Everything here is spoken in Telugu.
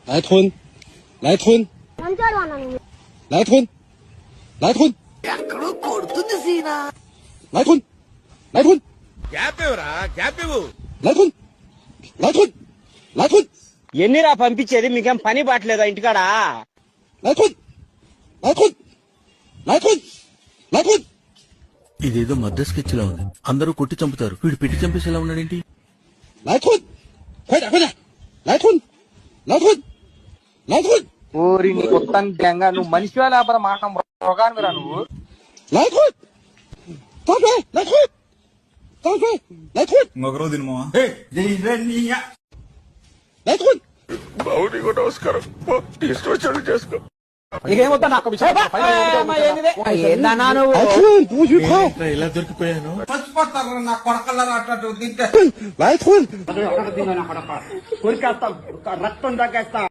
来吞，来吞，来吞，来吞，来吞，来吞， గ్యాప్ ఇవ్వరా గ్యాప్ ఇవ్వు 来吞，来吞，来吞， ఎన్నిరా పంపించేది మీకేం పని బాట్లేదా ఇంటికాడ 来吞，来吞，来吞，来吞。 ఇదేదో మద్ద స్కెచ్ లా ఉంది. అందరూ కొట్టి చంపుతారు, వీడు పెట్టి చంపేసేలా ఉన్నాడేంటి? 来吞，快点快点，来吞，来吞，来吞。 ఊరి నీ కొత్త గంగా నువ్వు మనిషి లేకపోతే మాట మృగానివిరా నువ్వు. 来吞，张嘴，来吞，张嘴，来吞， ఇంకొక రోజు తినమా? 来吞。 నీకేమొద్దా నాకు విషయం ఏందన్నా నువ్వు 来吞，不许跑！ ఇలా దొరికిపోయాను. 来吞。 కొరికేస్తాం రక్తం తగ్గేస్తా